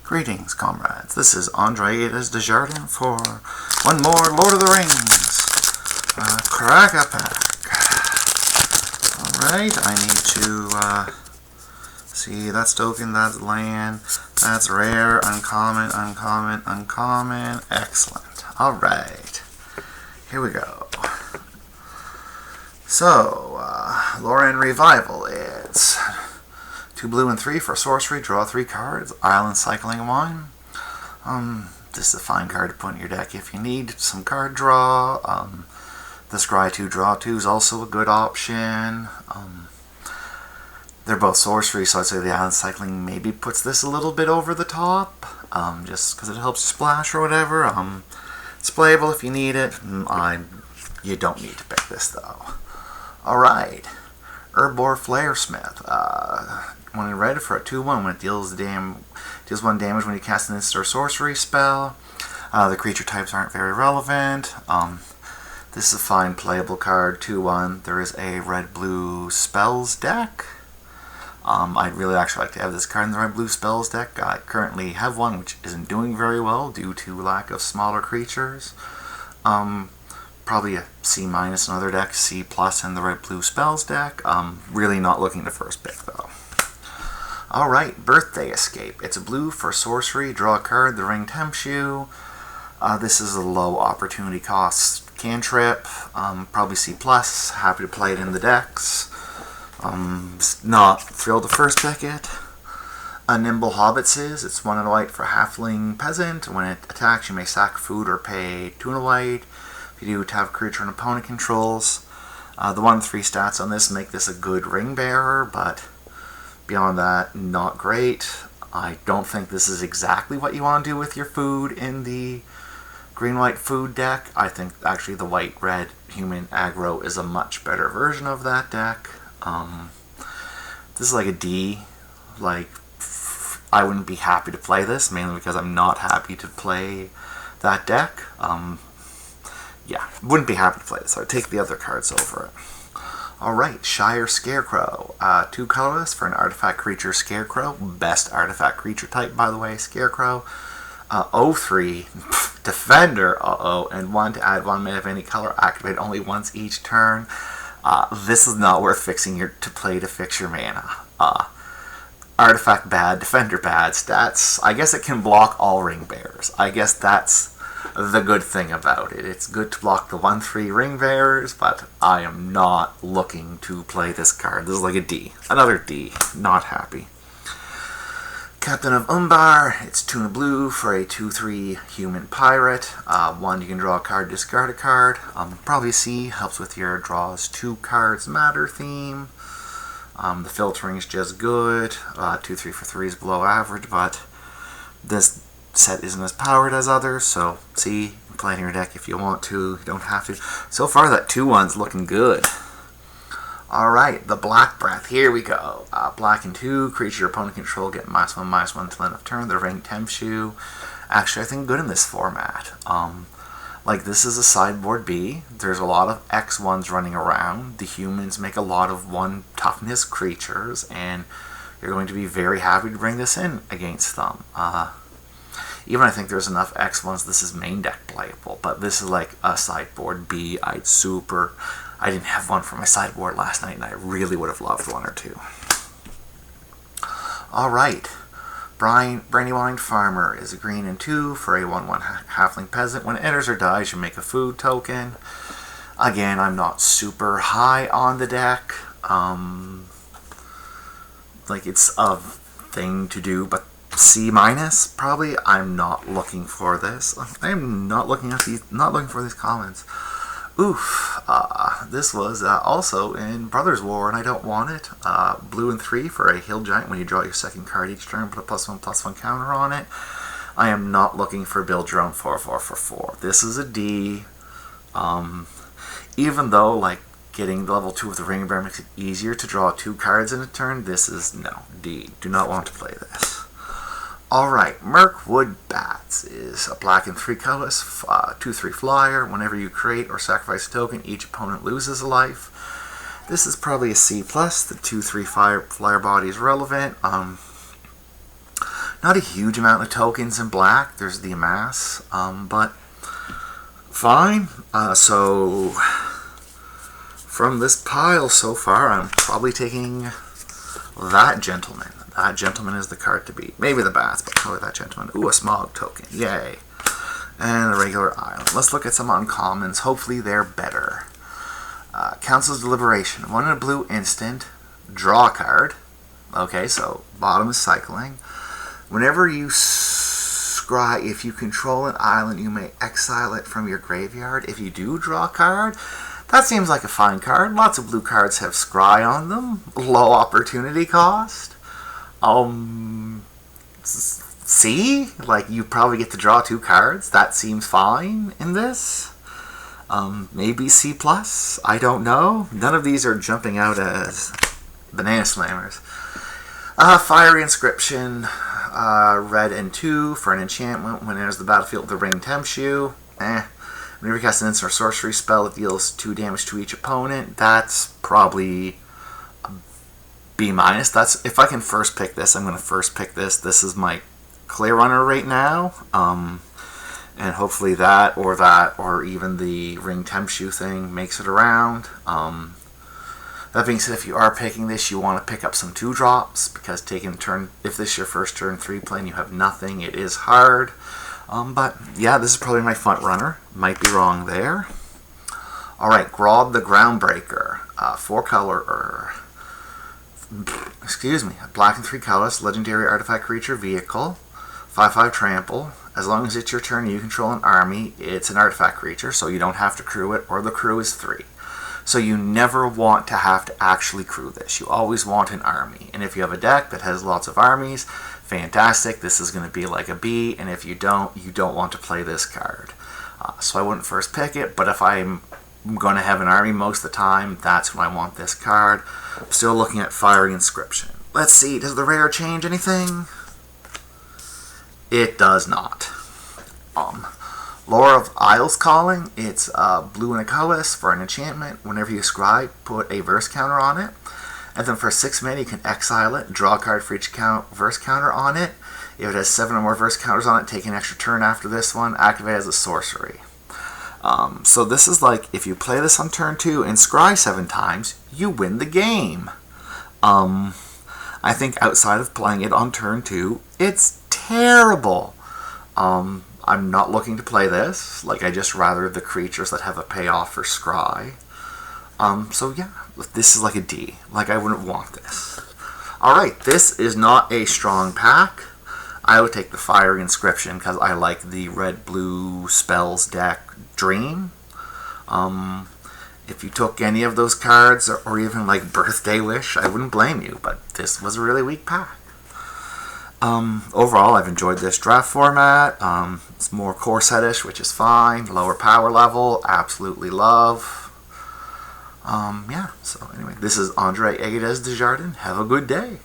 Greetings, comrades. This is Andre Desjardins for one more Lord of the Rings. Crack a pack. Alright, I need to see, that's token, that's land, that's rare, uncommon, uncommon, uncommon. Excellent. Alright, here we go. So, Lorien Revival is 2 blue and 3 for sorcery, draw 3 cards, Island Cycling 1. This is a fine card to put in your deck if you need some card draw. The Scry 2 draw 2 is also a good option. They're both sorcery, so I'd say the Island Cycling maybe puts this a little bit over the top, just because it helps you splash or whatever. It's playable if you need it. You don't need to pick this though. Alright, Herbor Flaresmith. When you're ready for a 2/1, when it deals 1 damage when you cast an instant or sorcery spell. The creature types aren't very relevant. This is a fine playable card, 2/1. There is a red-blue spells deck. I'd really actually like to have this card in the red-blue spells deck. I currently have one which isn't doing very well due to lack of smaller creatures. Probably a C- in other decks, C+ in the red-blue spells deck. Really not looking to first pick though. Alright, Birthday Escape. It's a blue for sorcery, draw a card, the ring tempts you. This is a low opportunity cost cantrip, probably C+, happy to play it in the decks. Not thrilled to first pick it. A Nimble Hobbitses, it's 1 and a white for halfling peasant. When it attacks, you may sack food or pay 2 and a white. If you do, have a creature an opponent controls. The 1/3 stats on this make this a good ring bearer, but beyond that, not great. I don't think this is exactly what you want to do with your food in the green-white food deck. I think actually the white-red human aggro is a much better version of that deck. This is like a D. Like, I wouldn't be happy to play this, mainly because I'm not happy to play that deck. Yeah, wouldn't be happy to play this, so I'd take the other cards over it. Alright, Shire Scarecrow. 2 colorless for an artifact creature Scarecrow. Best artifact creature type, by the way, Scarecrow. 0/3, Defender, and 1 to add 1 mana of any color, activate only once each turn. This is not worth fixing to play to fix your mana. Artifact bad, Defender bad, stats, I guess it can block all ring bearers. I guess that's the good thing about it. It's good to block the 1/3 ring bearers, but I am not looking to play this card. This is like a D. Another D. Not happy. Captain of Umbar, it's 2 and a blue for a 2/3 human pirate. 1, you can draw a card, discard a card. Probably C, helps with your draws 2 cards matter theme. The filtering is just good. 2/3 for 3 is below average, but this set isn't as powered as others, so C, you can play it in your deck if you want to. You don't have to. So far, that 2/1's looking good. Alright, the Black Breath. Here we go. Black and 2, creature your opponent control, get -1/-1 until end of turn. The ring tempts you. Actually, I think good in this format. Like, this is a sideboard B. There's a lot of X1s running around. The humans make a lot of 1 toughness creatures, and you're going to be very happy to bring this in against them. Even I think there's enough X1s, this is main deck playable, but this is like a sideboard B. I didn't have one for my sideboard last night, and I really would have loved 1 or 2. Alright, Brandywine Farmer is a green and 2 for a 1/1 halfling peasant. When it enters or dies, you make a food token. Again, I'm not super high on the deck. Like, it's a thing to do, but C-, probably. I'm not looking for this. I'm not looking for these comments. Oof. This was also in Brothers War, and I don't want it. Blue and 3 for a Hill Giant. When you draw your second card each turn, put a +1/+1 counter on it. I am not looking for Build Your Own 4/4 for 4. This is a D. Even though, like, getting the level 2 of the Ring Bearer makes it easier to draw 2 cards in a turn, this is, no, D. Do not want to play this. Alright, Mirkwood Bats is a black and 3 colorless, 2/3 flyer. Whenever you create or sacrifice a token, each opponent loses a life. This is probably a C+. The 2/3 flyer body is relevant. Not a huge amount of tokens in black. There's the amass, but fine. So from this pile so far, I'm probably taking that gentleman. That gentleman is the card to beat. Maybe the bats, but probably that gentleman. Ooh, a smog token. Yay. And a regular island. Let's look at some uncommons. Hopefully they're better. Council's Deliberation. 1 in a blue instant. Draw a card. Okay, so bottom is cycling. Whenever you scry, if you control an island, you may exile it from your graveyard. If you do draw a card, that seems like a fine card. Lots of blue cards have scry on them. Low opportunity cost. See? Like, you probably get to draw 2 cards. That seems fine in this. Maybe C+. I don't know. None of these are jumping out as banana slammers. Fiery Inscription. Red and 2 for an enchantment. When it enters the battlefield, the ring tempts you. Whenever you cast an instant or sorcery spell, it deals 2 damage to each opponent. That's probably a B-. That's, if I can first pick this, I'm going to first pick this. This is my clear runner right now. And hopefully that, or even the ring tempts you thing makes it around. That being said, if you are picking this, you want to pick up some 2-drops, because taking turn, if this is your first turn 3 play and you have nothing, it is hard. But yeah, this is probably my front runner. Might be wrong there. Alright, Grob the Groundbreaker. 4-color, excuse me, black and 3 colors, legendary artifact creature vehicle, 5/5 trample. As long as it's your turn and you control an army, it's an artifact creature, so you don't have to crew it, or the crew is 3. So you never want to have to actually crew this. You always want an army. And if you have a deck that has lots of armies, fantastic. This is going to be like a B. And if you don't want to play this card. So I wouldn't first pick it, but if I'm going to have an army most of the time, that's when I want this card. I'm still looking at Fiery Inscription. Let's see, does the rare change anything? It does not. Lore of Isles Calling. It's blue and a colorless for an enchantment. Whenever you scry, put a verse counter on it. And then for 6 mana, you can exile it. Draw a card for each verse counter on it. If it has 7 or more verse counters on it, take an extra turn after this one. Activate as a sorcery. So this is like, if you play this on turn 2 and scry 7 times, you win the game. I think outside of playing it on turn 2, it's terrible. I'm not looking to play this. Like, I just rather the creatures that have a payoff for scry. So yeah, this is like a D. Like, I wouldn't want this. Alright, this is not a strong pack. I would take the Fiery Inscription because I like the red-blue spells deck Dream. If you took any of those cards, or even like Birthday Wish, I wouldn't blame you, but this was a really weak pack. Overall, I've enjoyed this draft format. It's more core set-ish, which is fine. Lower power level, absolutely love. Yeah, so anyway, this is Andre Aguedez Desjardins. Have a good day.